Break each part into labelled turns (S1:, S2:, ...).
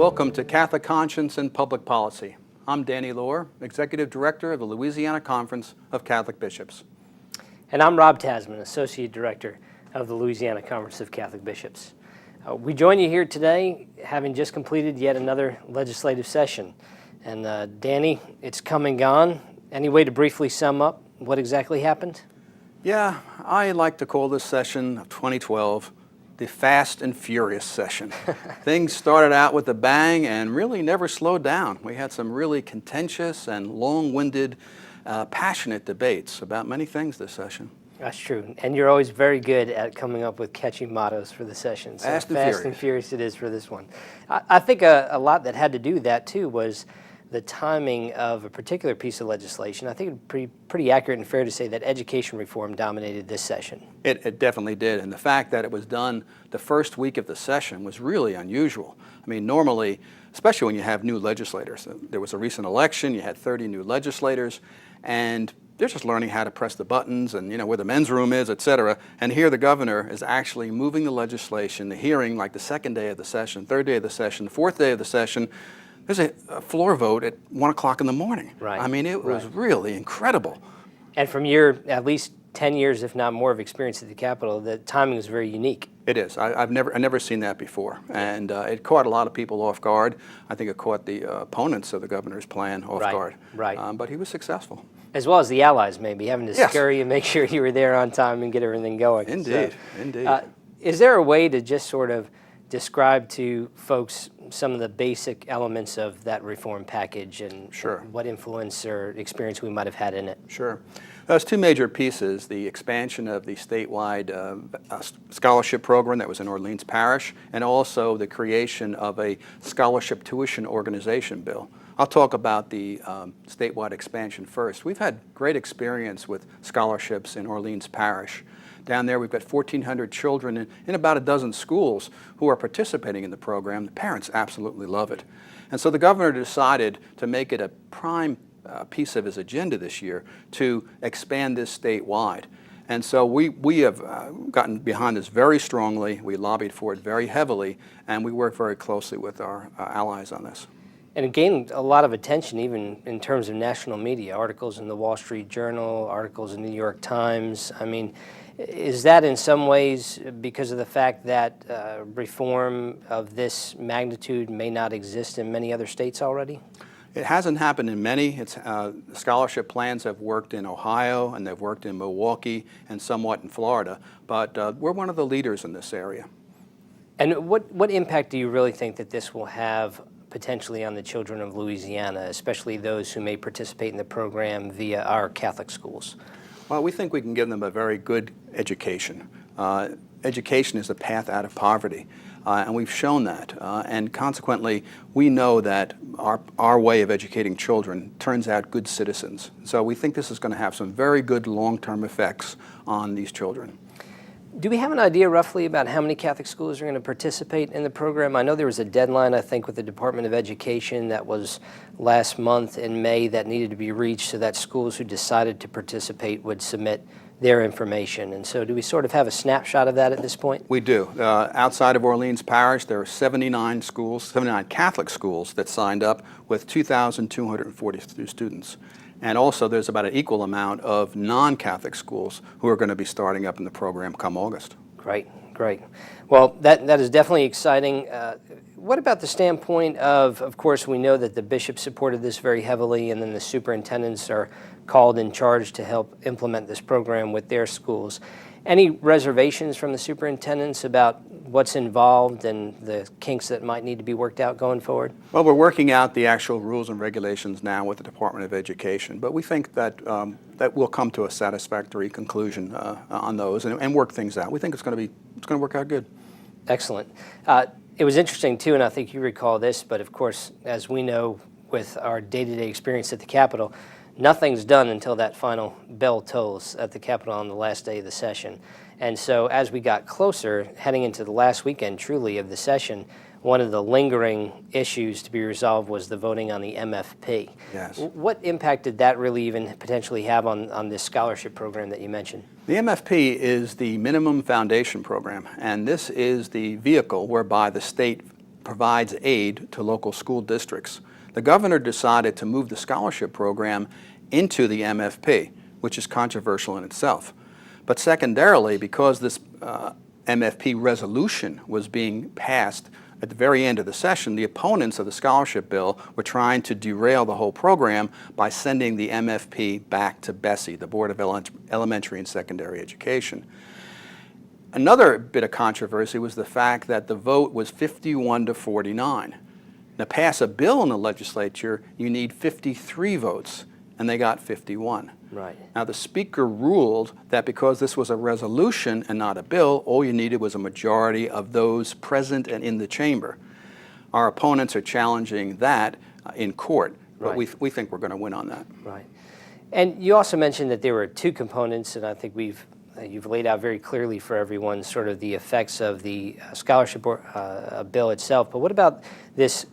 S1: Welcome to Catholic Conscience and Public Policy. I'm Danny Lohr, Executive Director of the Louisiana Conference of Catholic Bishops.
S2: And I'm Rob Tasman, Associate Director of the Louisiana Conference of Catholic Bishops. We join you here today having just completed yet another legislative session. And Danny, it's come and gone. Any way to briefly sum up what exactly happened?
S1: Yeah, I like to call this session of 2012 the Fast and Furious session. Things started out with a bang and really never slowed down. We had some really contentious and long-winded, passionate debates about many things this session.
S2: That's true. And you're always very good at coming up with catchy mottos for the session. So
S1: Fast
S2: and Furious it is for this one. I think a lot that had to do with that, too, was the timing of a particular piece of legislation. I think it's pretty accurate and fair to say that education reform dominated this session.
S1: It definitely did, and the fact that it was done the first week of the session was really unusual. I mean, normally, especially when you have new legislators, there was a recent election, you had 30 new legislators, and they're just learning how to press the buttons and, where the men's room is, et cetera. And here the governor is actually moving the legislation, the hearing, like the second day of the session, third day of the session, fourth day of the session. There's a floor vote at 1 o'clock in the morning.
S2: Right.
S1: I mean, it was really incredible.
S2: And from your at least 10 years, if not more, of experience at the Capitol, the timing was very unique.
S1: It is. I've never seen that before, and it caught a lot of people off guard. I think it caught the opponents of the governor's plan off guard.
S2: Right.
S1: But he was successful.
S2: As well as the allies, maybe having to
S1: Yes.
S2: scurry and make sure you were there on time and get everything going.
S1: Indeed,
S2: So,
S1: indeed.
S2: Is there a way to just sort of describe to folks some of the basic elements of that reform package and
S1: Sure.
S2: what influence or experience we might have had in it?
S1: Sure. There's two major pieces: the expansion of the statewide scholarship program that was in Orleans Parish, and also the creation of a scholarship tuition organization bill. I'll talk about the statewide expansion first. We've had great experience with scholarships in Orleans Parish. Down there, we've got 1,400 children in about a dozen schools who are participating in the program. The parents absolutely love it. And so the governor decided to make it a prime piece of his agenda this year to expand this statewide. And so we have gotten behind this very strongly. We lobbied for it very heavily, and we work very closely with our allies on this.
S2: And it gained a lot of attention, even in terms of national media, articles in the Wall Street Journal, articles in the New York Times. I mean, is that in some ways because of the fact that reform of this magnitude may not exist in many other states already?
S1: It hasn't happened in many. Scholarship plans have worked in Ohio, and they've worked in Milwaukee, and somewhat in Florida. But we're one of the leaders in this area.
S2: And what impact do you really think that this will have potentially on the children of Louisiana, especially those who may participate in the program via our Catholic schools?
S1: Well, we think we can give them a very good education. Education is the path out of poverty, and we've shown that. And consequently, we know that our way of educating children turns out good citizens. So we think this is going to have some very good long-term effects on these children.
S2: Do we have an idea roughly about how many Catholic schools are going to participate in the program? I know there was a deadline, I think, with the Department of Education that was last month in May that needed to be reached so that schools who decided to participate would submit their information. And so do we sort of have a snapshot of that at this point?
S1: We do. Outside of Orleans Parish, there are 79 Catholic schools that signed up with 2,242 students. And also there's about an equal amount of non-Catholic schools who are going to be starting up in the program come August.
S2: Great. Well, that is definitely exciting. What about the standpoint of course, we know that the bishops supported this very heavily, and then the superintendents are called in charge to help implement this program with their schools. Any reservations from the superintendents about what's involved and the kinks that might need to be worked out going forward?
S1: Well, we're working out the actual rules and regulations now with the Department of Education, but we think that that we'll come to a satisfactory conclusion on those and work things out. We think it's going to work out good.
S2: Excellent. It was interesting too, and I think you recall this, but of course, as we know with our day-to-day experience at the Capitol, nothing's done until that final bell tolls at the Capitol on the last day of the session. And so as we got closer, heading into the last weekend truly of the session, one of the lingering issues to be resolved was the voting on the MFP.
S1: Yes.
S2: What impact did that really even potentially have on this scholarship program that you mentioned?
S1: The MFP is the Minimum Foundation Program, and this is the vehicle whereby the state provides aid to local school districts. The governor decided to move the scholarship program into the MFP, which is controversial in itself. But secondarily, because this MFP resolution was being passed at the very end of the session, the opponents of the scholarship bill were trying to derail the whole program by sending the MFP back to BESE, the Board of Elementary and Secondary Education. Another bit of controversy was the fact that the vote was 51 to 49. To pass a bill in the legislature, you need 53 votes, and they got 51.
S2: Right.
S1: Now, the Speaker ruled that because this was a resolution and not a bill, all you needed was a majority of those present and in the chamber. Our opponents are challenging that in court, but
S2: Right.
S1: we think we're going to win on that.
S2: Right. And you also mentioned that there were two components, and I think you've laid out very clearly for everyone sort of the effects of the scholarship bill itself. But what about this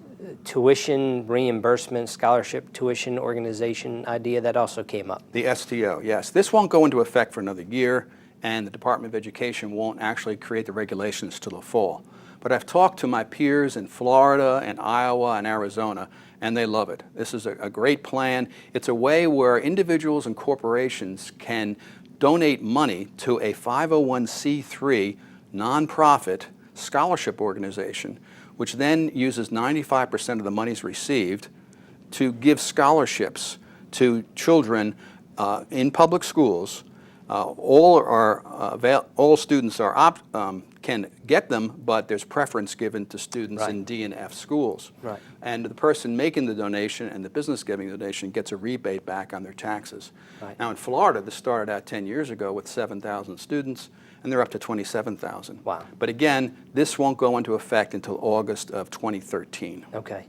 S2: tuition reimbursement, scholarship tuition organization idea that also came up?
S1: The STO, yes. This won't go into effect for another year, and the Department of Education won't actually create the regulations till the fall. But I've talked to my peers in Florida and Iowa and Arizona, and they love it. This is a great plan. It's a way where individuals and corporations can donate money to a 501c3 nonprofit scholarship organization, which then uses 95% of the monies received to give scholarships to children in public schools. All students can get them, but there's preference given to students in D and F schools.
S2: Right.
S1: And the person making the donation and the business giving the donation gets a rebate back on their taxes.
S2: Right.
S1: Now in Florida, this started out 10 years ago with 7,000 students, and they're up to 27,000.
S2: Wow.
S1: But again, this won't go into effect until August of 2013.
S2: Okay.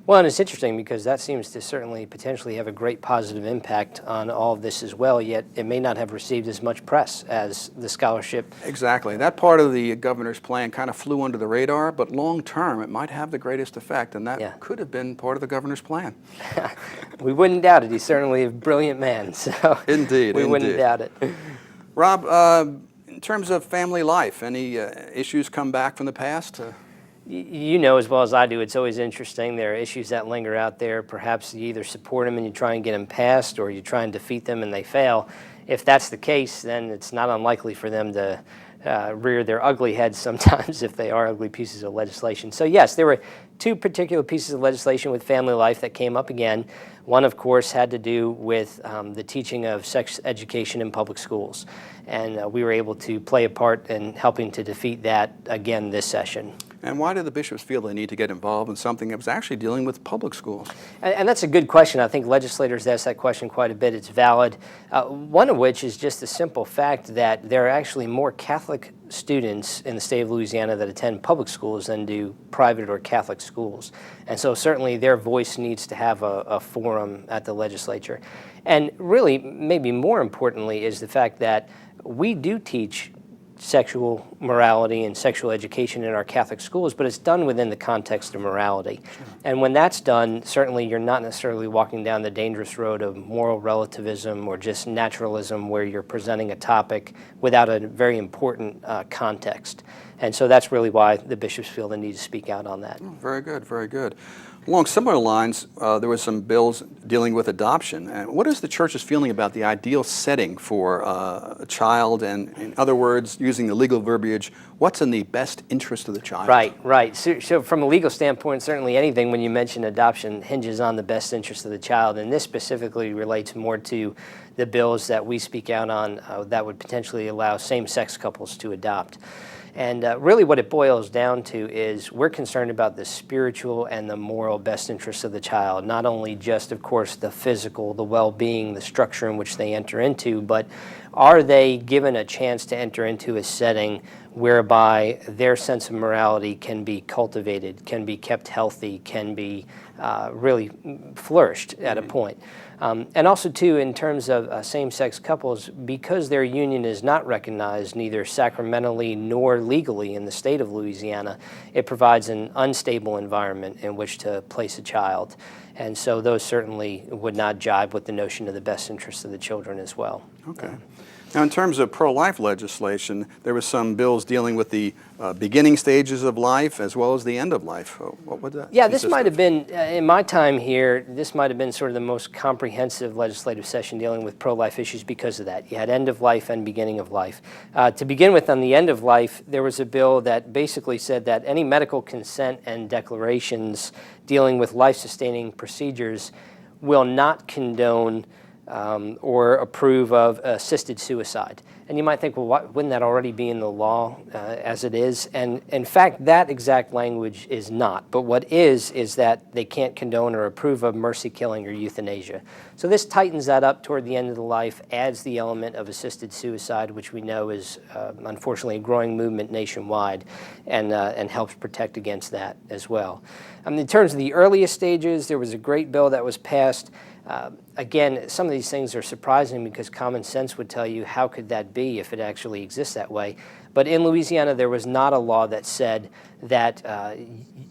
S2: Well, and it's interesting because that seems to certainly potentially have a great positive impact on all of this as well, yet it may not have received as much press as the scholarship.
S1: Exactly. That part of the governor's plan kind of flew under the radar, but long term it might have the greatest effect, and that could have been part of the governor's plan.
S2: We wouldn't doubt it. He's certainly a brilliant man, so
S1: Indeed,
S2: we wouldn't doubt it.
S1: Rob, in terms of family life, any issues come back from the past?
S2: You know as well as I do, it's always interesting. There are issues that linger out there. Perhaps you either support them and you try and get them passed, or you try and defeat them and they fail. If that's the case, then it's not unlikely for them to rear their ugly heads sometimes if they are ugly pieces of legislation. So yes, there were two particular pieces of legislation with family life that came up again. One, of course, had to do with the teaching of sex education in public schools. And we were able to play a part in helping to defeat that again this session.
S1: And why do the bishops feel they need to get involved in something that was actually dealing with public schools?
S2: And that's a good question. I think legislators ask that question quite a bit. It's valid. One of which is just the simple fact that there are actually more Catholic students in the state of Louisiana that attend public schools than do private or Catholic schools. And so certainly their voice needs to have a forum at the legislature. And really, maybe more importantly, is the fact that we do teach sexual morality and sexual education in our Catholic schools, but it's done within the context of morality. Sure. And when that's done, certainly you're not necessarily walking down the dangerous road of moral relativism or just naturalism where you're presenting a topic without a very important context. And so that's really why the bishops feel the need to speak out on that.
S1: Oh, very good, very good. Along similar lines, there were some bills dealing with adoption. And what is the church's feeling about the ideal setting for a child? And in other words, using the legal verbiage, what's in the best interest of the child?
S2: Right. So from a legal standpoint, certainly anything when you mention adoption hinges on the best interest of the child. And this specifically relates more to the bills that we speak out on that would potentially allow same-sex couples to adopt. And really what it boils down to is we're concerned about the spiritual and the moral best interests of the child, not only just, of course, the physical, the well-being, the structure in which they enter into, but are they given a chance to enter into a setting whereby their sense of morality can be cultivated, can be kept healthy, can be really flourished at a point. And also, too, in terms of same-sex couples, because their union is not recognized neither sacramentally nor legally in the state of Louisiana, it provides an unstable environment in which to place a child. And so those certainly would not jibe with the notion of the best interest of the children as well.
S1: Okay. Now, in terms of pro-life legislation, there were some bills dealing with the beginning stages of life as well as the end of life. What would that
S2: Yeah, this
S1: consist
S2: might
S1: of?
S2: have been, in my time here, this might have been sort of the most comprehensive legislative session dealing with pro-life issues because of that. You had end of life and beginning of life. To begin with, on the end of life, there was a bill that basically said that any medical consent and declarations dealing with life-sustaining procedures will not condone or approve of assisted suicide. And you might think, well, wouldn't that already be in the law as it is? And in fact, that exact language is not. But what is that they can't condone or approve of mercy killing or euthanasia. So this tightens that up toward the end of the life, adds the element of assisted suicide, which we know is unfortunately a growing movement nationwide, and helps protect against that as well. In terms of the earliest stages, there was a great bill that was passed. Again, some of these things are surprising because common sense would tell you how could that be if it actually exists that way. But in Louisiana, there was not a law that said that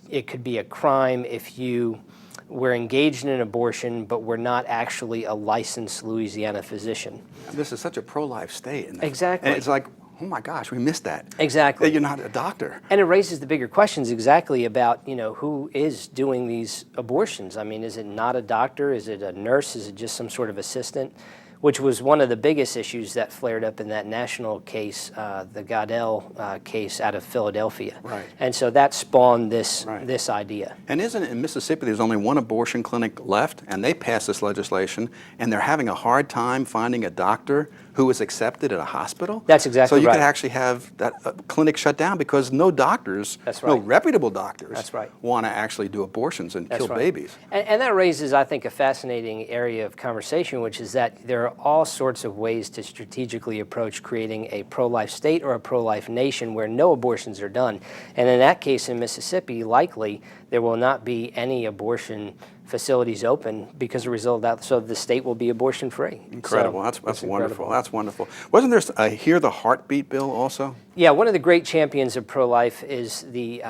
S2: it could be a crime if you were engaged in an abortion but were not actually a licensed Louisiana physician.
S1: This is such a pro-life state.
S2: Exactly.
S1: And it's like, oh my gosh, we missed that.
S2: Exactly.
S1: That you're not a doctor.
S2: And it raises the bigger questions exactly about, who is doing these abortions. I mean, is it not a doctor? Is it a nurse? Is it just some sort of assistant? Which was one of the biggest issues that flared up in that national case, the Goddell case out of Philadelphia.
S1: Right.
S2: And so that spawned this
S1: Right.
S2: this idea.
S1: And isn't it in Mississippi there's only one abortion clinic left, and they passed this legislation, and they're having a hard time finding a doctor who is accepted at a hospital?
S2: That's exactly
S1: So you
S2: right.
S1: could actually have that clinic shut down because no doctors,
S2: That's
S1: no
S2: right.
S1: reputable doctors
S2: That's right.
S1: want to actually do abortions and
S2: That's
S1: kill
S2: right.
S1: babies.
S2: And that raises, I think, a fascinating area of conversation, which is that there are all sorts of ways to strategically approach creating a pro-life state or a pro-life nation where no abortions are done. And in that case, in Mississippi, likely there will not be any abortion facilities open because as a result of that, so the state will be abortion free.
S1: Incredible.
S2: So
S1: That's
S2: it's
S1: wonderful.
S2: incredible.
S1: That's wonderful. Wasn't there a Hear the Heartbeat bill also?
S2: Yeah, one of the great champions of pro-life is the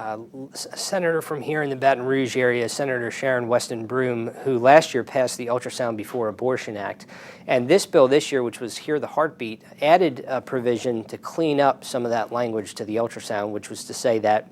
S2: senator from here in the Baton Rouge area, Senator Sharon Weston Broome, who last year passed the Ultrasound Before Abortion Act. And this bill this year, which was Hear the Heartbeat, added a provision to clean up some of that language to the ultrasound, which was to say that,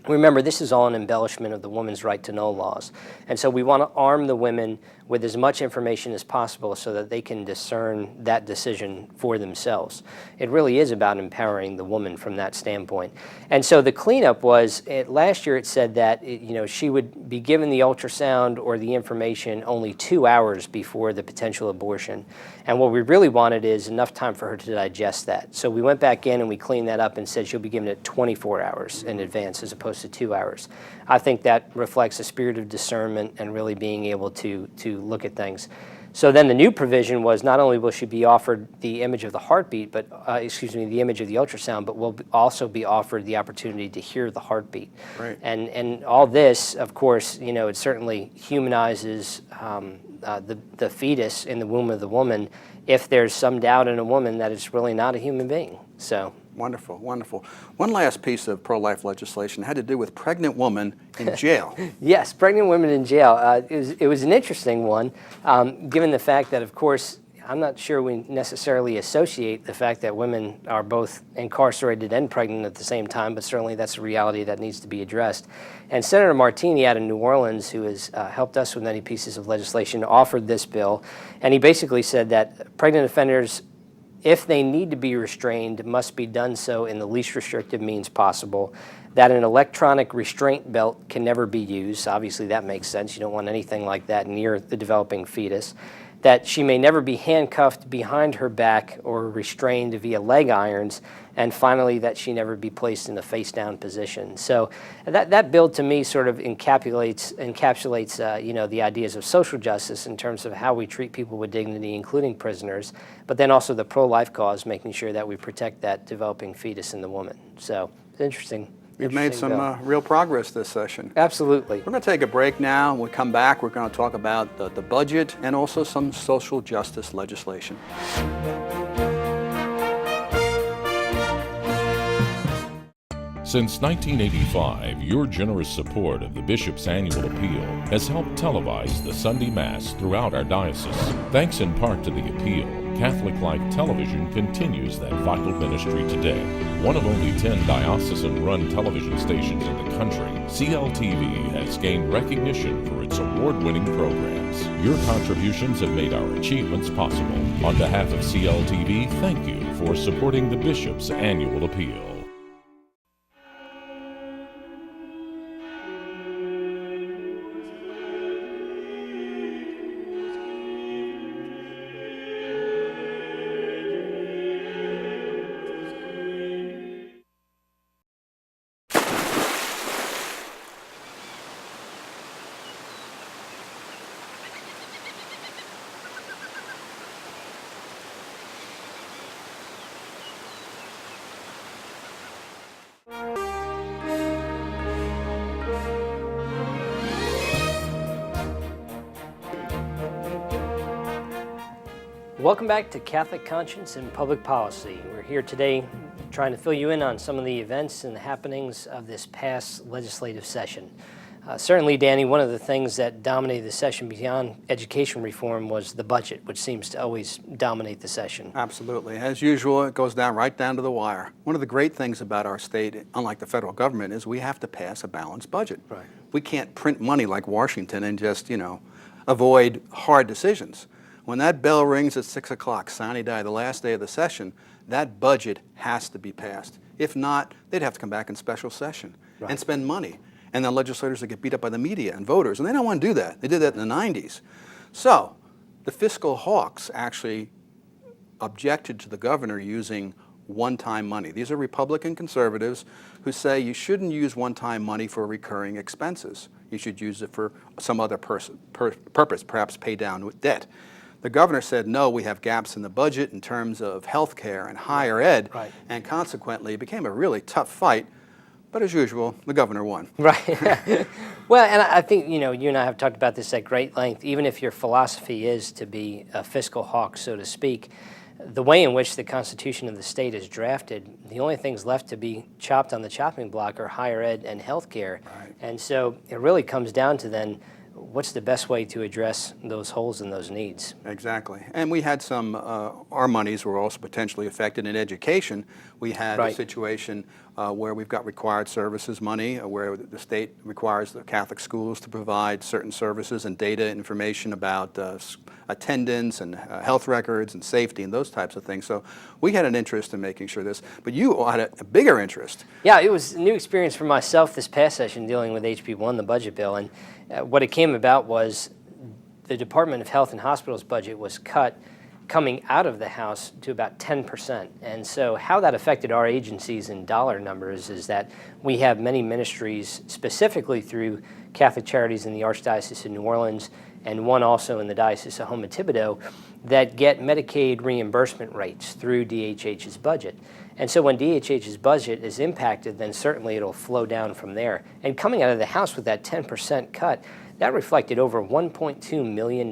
S2: remember, this is all an embellishment of the woman's right to know laws. And so we want to arm the women with as much information as possible so that they can discern that decision for themselves. It really is about empowering the woman from that standpoint. And so the cleanup was, last year it said that she would be given the ultrasound or the information only 2 hours before the potential abortion. And what we really wanted is enough time for her to digest that. So we went back in and we cleaned that up and said she'll be given it 24 hours in advance as opposed to 2 hours. I think that reflects a spirit of discernment and really being able to look at things. So then the new provision was not only will she be offered the image of the heartbeat, but the image of the ultrasound, but will also be offered the opportunity to hear the heartbeat.
S1: Right.
S2: And all this, of course, it certainly humanizes the fetus in the womb of the woman if there's some doubt in a woman that it's really not a human being. So.
S1: Wonderful, wonderful. One last piece of pro-life legislation had to do with pregnant women in jail.
S2: Yes, pregnant women in jail. It was an interesting one, given the fact that, of course, I'm not sure we necessarily associate the fact that women are both incarcerated and pregnant at the same time, but certainly that's a reality that needs to be addressed. And Senator Martini out of New Orleans, who has helped us with many pieces of legislation, offered this bill, and he basically said that pregnant offenders, if they need to be restrained, must be done so in the least restrictive means possible, that an electronic restraint belt can never be used. Obviously, that makes sense. You don't want anything like that near the developing fetus. That she may never be handcuffed behind her back or restrained via leg irons, and finally, that she never be placed in a face-down position. So that bill, to me, sort of encapsulates the ideas of social justice in terms of how we treat people with dignity, including prisoners, but then also the pro-life cause, making sure that we protect that developing fetus in the woman. So it's interesting.
S1: You've made some real progress this session.
S2: Absolutely.
S1: We're going to take a break now. When we come back, we're going to talk about the budget and also some social justice legislation.
S3: Since 1985, your generous support of the Bishop's Annual Appeal has helped televise the Sunday Mass throughout our diocese. Thanks in part to the appeal, Catholic Life Television continues that vital ministry today. One of only 10 diocesan-run television stations in the country, CLTV has gained recognition for its award-winning programs. Your contributions have made our achievements possible. On behalf of CLTV, thank you for supporting the Bishop's Annual Appeal.
S2: Welcome back to Catholic Conscience and Public Policy. We're here today trying to fill you in on some of the events and the happenings of this past legislative session. Certainly, Danny, one of the things that dominated the session beyond education reform was the budget, which seems to always dominate the session.
S1: Absolutely. As usual, it goes right down to the wire. One of the great things about our state, unlike the federal government, is we have to pass a balanced budget.
S2: Right.
S1: We can't print money like Washington and just, avoid hard decisions. When that bell rings at 6 o'clock, sine die, the last day of the session, that budget has to be passed. If not, they'd have to come back in special session and spend money. And then legislators would get beat up by the media and voters, and they don't want to do that. They did that in the 90s. So the fiscal hawks actually objected to the governor using one-time money. These are Republican conservatives who say you shouldn't use one-time money for recurring expenses. You should use it for some other purpose, perhaps pay down with debt. The governor said, no, we have gaps in the budget in terms of health care and higher ed, and consequently it became a really tough fight. But as usual, the governor won.
S2: Right. Well, and I think, you and I have talked about this at great length. Even if your philosophy is to be a fiscal hawk, so to speak, the way in which the Constitution of the state is drafted, the only things left to be chopped on the chopping block are higher ed and health care. Right. And so it really comes down to then, what's the best way to address those holes and those needs?
S1: Exactly. And we had some, our monies were also potentially affected in education. We had a situation where we've got required services money, where the state requires the Catholic schools to provide certain services and data information about attendance and health records and safety and those types of things. So we had an interest in making sure this, but you had a bigger interest.
S2: Yeah, it was a new experience for myself this past session dealing with HB1, the budget bill, and what it came about was the Department of Health and Hospitals budget was cut coming out of the House to about 10%. And so how that affected our agencies in dollar numbers is that we have many ministries, specifically through Catholic Charities in the Archdiocese of New Orleans and one also in the Diocese of Houma Thibodaux, that get Medicaid reimbursement rates through DHH's budget. And so when DHH's budget is impacted, then certainly it'll flow down from there. And coming out of the House with that 10% cut, that reflected over $1.2 million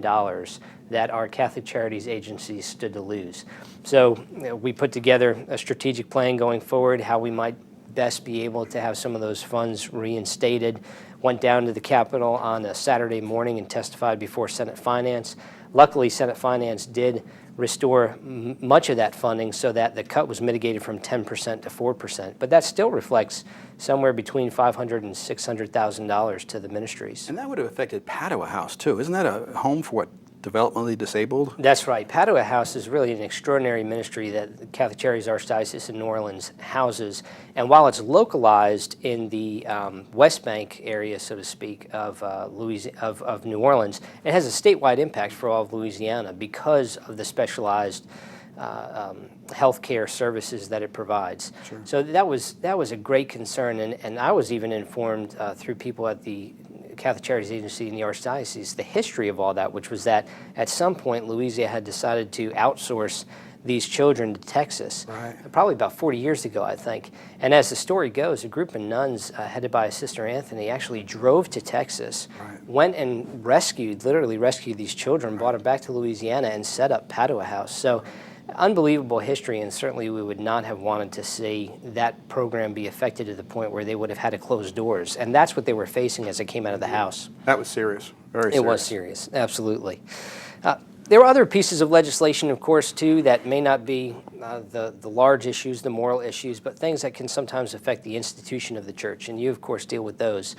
S2: that our Catholic Charities agencies stood to lose. So we put together a strategic plan going forward, how we might best be able to have some of those funds reinstated. Went down to the Capitol on a Saturday morning and testified before Senate Finance. Luckily, Senate Finance did restore much of that funding so that the cut was mitigated from 10% to 4%. But that still reflects somewhere between $500,000 and $600,000 to the ministries.
S1: And that would have affected Padua House, too. Isn't that a home for developmentally disabled?
S2: That's right. Padua House is really an extraordinary ministry that the Catholic Charities Archdiocese of New Orleans houses. And while it's localized in the West Bank area, so to speak, of New Orleans, it has a statewide impact for all of Louisiana because of the specialized healthcare services that it provides. Sure. So that was a great concern, and I was even informed through people at the Catholic Charities Agency in the Archdiocese, the history of all that, which was that at some point Louisiana had decided to outsource these children to Texas, probably about 40 years ago, I think. And as the story goes, a group of nuns headed by Sister Anthony actually drove to Texas, went and literally rescued these children, brought them back to Louisiana and set up Padua House. So Unbelievable history, and certainly we would not have wanted to see that program be affected to the point where they would have had to close doors. And that's what they were facing as it came out of the House.
S1: That was serious, very serious.
S2: It was serious, absolutely. There were other pieces of legislation, of course, too, that may not be the large issues, the moral issues, but things that can sometimes affect the institution of the church. And you, of course, deal with those.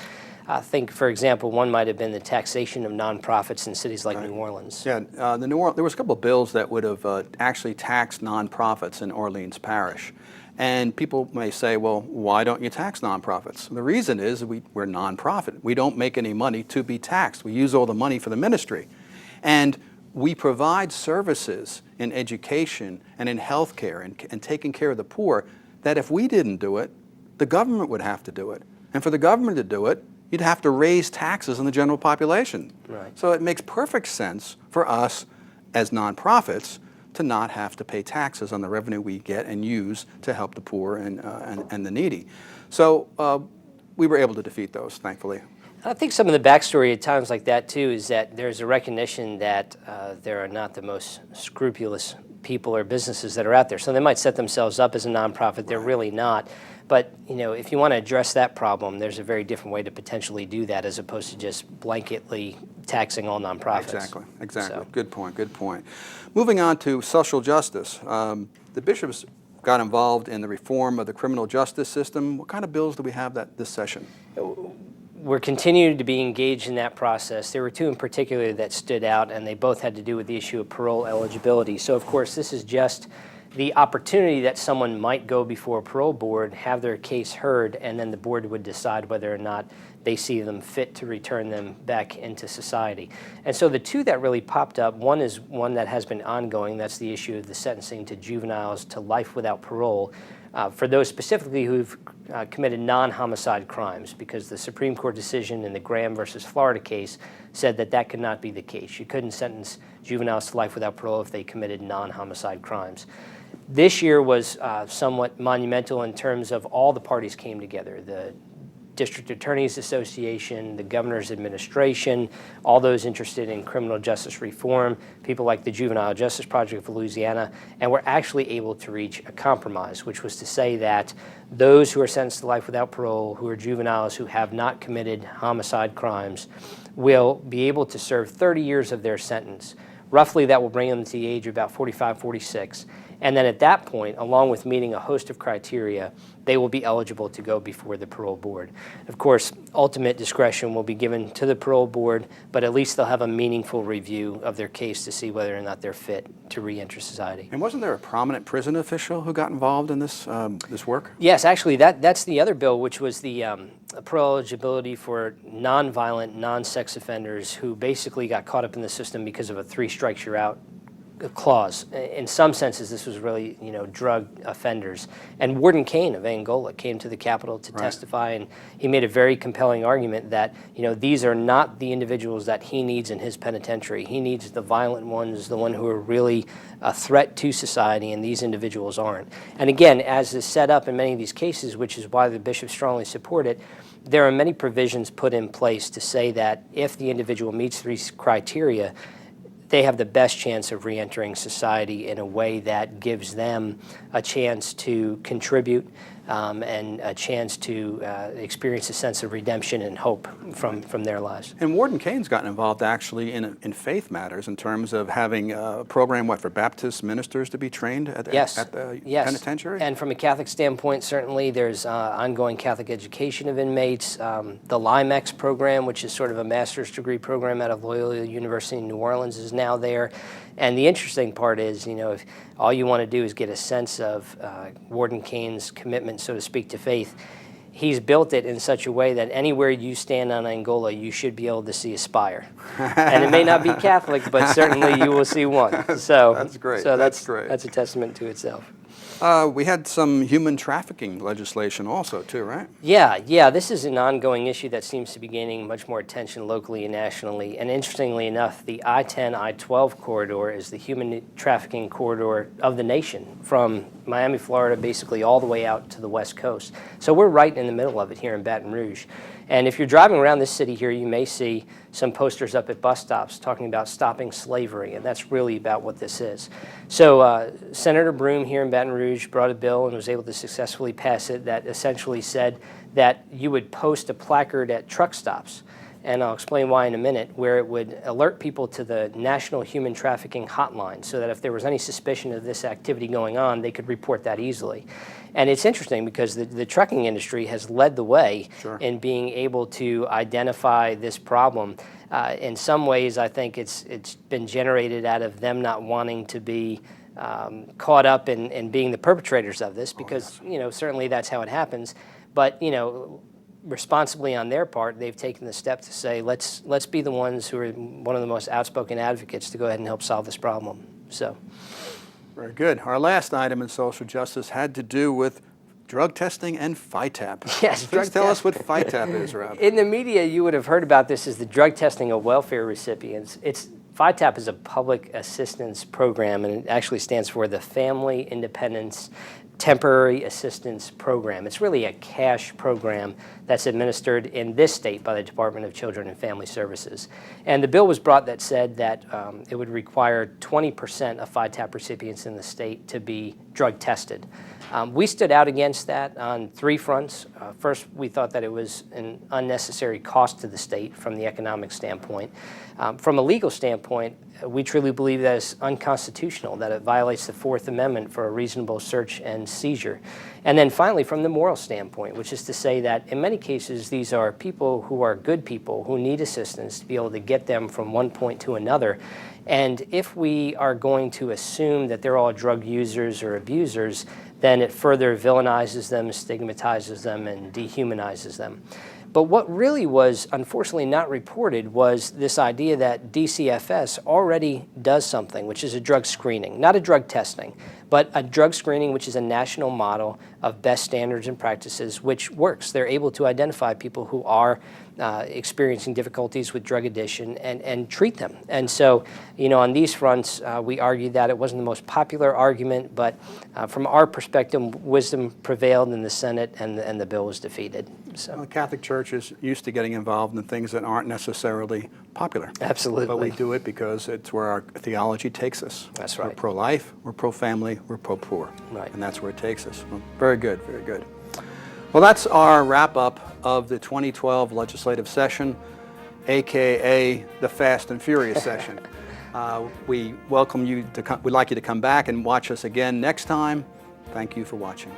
S2: I think, for example, one might have been the taxation of nonprofits in cities like New Orleans.
S1: Yeah, there was a couple of bills that would have actually taxed nonprofits in Orleans Parish. And people may say, well, why don't you tax nonprofits? The reason is we're nonprofit. We don't make any money to be taxed. We use all the money for the ministry. And we provide services in education and in healthcare and taking care of the poor that if we didn't do it, the government would have to do it. And for the government to do it, you'd have to raise taxes on the general population.
S2: Right.
S1: So it makes perfect sense for us as nonprofits to not have to pay taxes on the revenue we get and use to help the poor and the needy. So we were able to defeat those, thankfully.
S2: I think some of the backstory at times like that, too, is that there's a recognition that there are not the most scrupulous people or businesses that are out there. So they might set themselves up as a nonprofit. They're really not. But, you know, if you want to address that problem, there's a very different way to potentially do that as opposed to just blanketly taxing all nonprofits.
S1: Exactly.
S2: So.
S1: Good point. Moving on to social justice. The bishops got involved in the reform of the criminal justice system. What kind of bills do we have this session?
S2: We're continuing to be engaged in that process. There were two in particular that stood out, and they both had to do with the issue of parole eligibility. So, of course, this is just the opportunity that someone might go before a parole board, have their case heard, and then the board would decide whether or not they see them fit to return them back into society. And so the two that really popped up, one is one that has been ongoing. That's the issue of the sentencing to juveniles to life without parole for those specifically who've committed non-homicide crimes, because the Supreme Court decision in the Graham versus Florida case said that that could not be the case. You couldn't sentence juveniles to life without parole if they committed non-homicide crimes. This year was somewhat monumental in terms of all the parties came together. The District Attorneys Association, the Governor's Administration, all those interested in criminal justice reform, people like the Juvenile Justice Project of Louisiana, and we're actually able to reach a compromise, which was to say that those who are sentenced to life without parole, who are juveniles who have not committed homicide crimes, will be able to serve 30 years of their sentence. Roughly, that will bring them to the age of about 45, 46. And then at that point, along with meeting a host of criteria, they will be eligible to go before the parole board. Of course, ultimate discretion will be given to the parole board, but at least they'll have a meaningful review of their case to see whether or not they're fit to re-enter society.
S1: And wasn't there a prominent prison official who got involved in this work?
S2: Yes, actually, that's the other bill, which was the parole eligibility for nonviolent, non-sex offenders who basically got caught up in the system because of a 3 strikes you're out clause. In some senses, this was really, drug offenders. And Warden Kane of Angola came to the Capitol to testify, and he made a very compelling argument that, these are not the individuals that he needs in his penitentiary. He needs the violent ones, the one who are really a threat to society, and these individuals aren't. And again, as is set up in many of these cases, which is why the bishops strongly support it, there are many provisions put in place to say that if the individual meets these criteria, they have the best chance of reentering society in a way that gives them a chance to contribute and a chance to experience a sense of redemption and hope from their lives.
S1: And Warden Kane's gotten involved actually in faith matters in terms of having a program, for Baptist ministers to be trained at the penitentiary?
S2: And from a Catholic standpoint, certainly there's ongoing Catholic education of inmates. The LIMEX program, which is sort of a master's degree program out of Loyola University in New Orleans, is now there. And the interesting part is, if all you want to do is get a sense of Warden Kane's commitment, so to speak, to faith, he's built it in such a way that anywhere you stand on Angola, you should be able to see a spire. And it may not be Catholic, but certainly you will see one. So
S1: that's great.
S2: So
S1: that's great.
S2: That's a testament to itself.
S1: We had some human trafficking legislation also, too, right?
S2: Yeah. This is an ongoing issue that seems to be gaining much more attention locally and nationally. And interestingly enough, the I-10, I-12 corridor is the human trafficking corridor of the nation, from Miami, Florida, basically all the way out to the West Coast. So we're right in the middle of it here in Baton Rouge. And if you're driving around this city here, you may see some posters up at bus stops talking about stopping slavery, and that's really about what this is. So Senator Broome here in Baton Rouge brought a bill and was able to successfully pass it that essentially said that you would post a placard at truck stops, and I'll explain why in a minute, where it would alert people to the National Human Trafficking Hotline so that if there was any suspicion of this activity going on, they could report that easily. And it's interesting because the trucking industry has led the way in being able to identify this problem. In some ways, I think it's been generated out of them not wanting to be caught up in being the perpetrators of this, because certainly that's how it happens. But responsibly on their part, they've taken the step to say, let's be the ones who are one of the most outspoken advocates to go ahead and help solve this problem. So.
S1: Very good. Our last item in social justice had to do with drug testing and FITAP.
S2: Yes.
S1: Please tell us what FITAP is, Rob.
S2: In the media, you would have heard about this as the drug testing of welfare recipients. FITAP is a public assistance program, and it actually stands for the Family Independence Temporary Assistance Program. It's really a cash program that's administered in this state by the Department of Children and Family Services. And the bill was brought that said that it would require 20% of FITAP recipients in the state to be drug tested. We stood out against that on three fronts. First, we thought that it was an unnecessary cost to the state from the economic standpoint. From a legal standpoint, we truly believe that it's unconstitutional, that it violates the Fourth Amendment for a reasonable search and seizure. And then finally, from the moral standpoint, which is to say that in many cases, these are people who are good people who need assistance to be able to get them from one point to another. And if we are going to assume that they're all drug users or abusers, then it further villainizes them, stigmatizes them, and dehumanizes them. But what really was unfortunately not reported was this idea that DCFS already does something, which is a drug screening, not a drug testing, but a drug screening which is a national model of best standards and practices, which works. They're able to identify people who are experiencing difficulties with drug addiction and treat them. And so, on these fronts, we argued that it wasn't the most popular argument, but from our perspective, wisdom prevailed in the Senate and the bill was defeated. So.
S1: Well, the Catholic Church is used to getting involved in things that aren't necessarily popular.
S2: Absolutely.
S1: But we do it because it's where our theology takes us.
S2: That's right.
S1: We're pro-life, we're pro-family, we're pro-poor.
S2: Right.
S1: And that's where it takes us. Well, very good, very good. Well, that's our wrap-up of the 2012 legislative session, AKA the Fast and Furious session. We welcome you to we'd like you to come back and watch us again next time. Thank you for watching.